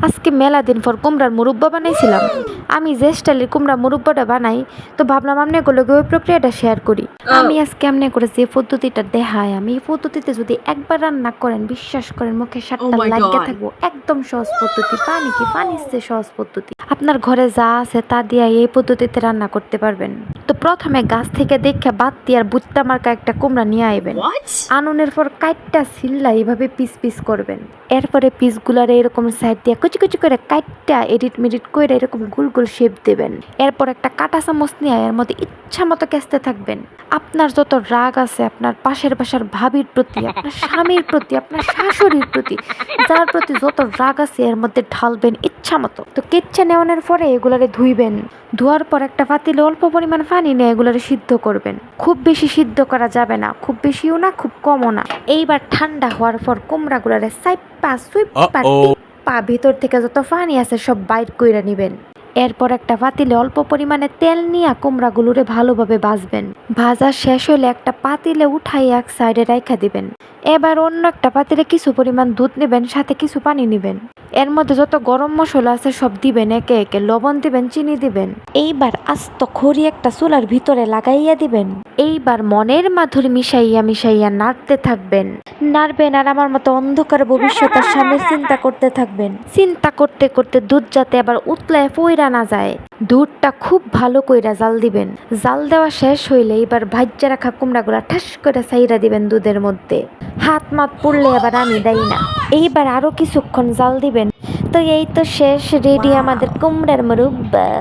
আজকে মেলা দিন পর কুমড়ার মুরব্বা বানাইছিলাম। আমি যে স্টাইলের কুমড়া মুরব্বাটা বানাই, তো ভাবলাম আপনি এগুলো ওই প্রক্রিয়াটা শেয়ার করি। আমি আজকে আপনি করে যে পদ্ধতিটা দেখাই, আমি এই পদ্ধতিতে যদি একবার রান্না করেন, বিশ্বাস করেন মুখে Oh সাতটা my লাগিয়ে god. থাকবো। একদম সহজ পদ্ধতি, পানির চেয়ে সহজ পদ্ধতি। আপনার ঘরে যা আছে তা দিয়ে এই পদ্ধতিতে রান্না করতে পারবেন। তো প্রথমে গাছ থেকে দেখে বাদ দিয়ে আর বুত্তা মার্কা একটা কুমড়া নিয়ে আইবেন। What? আনুনের পর কাইটটা ছিল্লা এইভাবে পিস পিস করবেন। এরপরে পিসগুলারে এরকম সাইড দিয়ে কুচি কুচি করে কাইটটা এডিট মিডিট করে এরকম গোল গোল শেপ দেবেন। এরপর একটা কাঁটা চামচ নিয়ে এর মধ্যে ইচ্ছা মতো কেচতে থাকবেন। আপনার যত রাগ আছে আপনার পাশের বাসার ভাবির প্রতি, আপনার স্বামীর প্রতি, আপনার শাশুড়ির প্রতি, যার প্রতি যত রাগ আছে এর মধ্যে ঢালবেন ইচ্ছা মতো। তো কেচ্ছা নেওয়ানোর পরে এগুলারে ধুইবেন। ধোয়ার পর একটা পাতিলে অল্প পরিমাণ পানি নিয়ে এগুলারে সিদ্ধ করবেন। খুব বেশি সিদ্ধ করা যাবে না, খুব বেশিও না, খুব কমও না। এইবার ঠান্ডা হওয়ার পর কুমড়াগুলারে সাইপা সুইপা টিপ্পা ভিতর থেকে যত পানি আছে সব বাইর কইরা নিবেন। এরপর একটা পাতিলে অল্প পরিমাণে তেল নিয়ে কুমড়াগুলোরে ভালোভাবে ভাজবেন। ভাজা শেষ হলে একটা পাতিলে উঠাই এক সাইডে রাইখা দিবেন। এবার অন্য একটা পাতিলে কিছু পরিমাণ দুধ নেবেন, সাথে কিছু পানি নেবেন। এর মধ্যে যত গরম মশলা আছে সব দিবেন, একে একে লবণ দিবেন, চিনি দিবেন। এইবার আস্ত খড়ি একটা চুলার ভিতরে লাগাইয়া দিবেন। এইবার মনের মাধুরী মিশাইয়া মিশাইয়া নাড়তে থাকবেন। নাড়বেন আর আমার মতো অন্ধকার ভবিষ্যতের সামনে চিন্তা করতে থাকবেন। চিন্তা করতে করতে দুধ যাতে আবার উতলায় পইরা না যায়, দুধটা খুব ভালো কইরা জাল দিবেন। জাল দেওয়া শেষ হইলে এবার ভাজ্যা রাখা কুমড়াগুলা ঠাস করে সাইরা দিবেন দুধের মধ্যে। হাত মাত পড়লে আবার আমি দেই না। এইবার আরো কিছুক্ষণ জাল দিবেন। তো এই তো শেষ, রেডি আমাদের কুমড়ার মুরব্বা।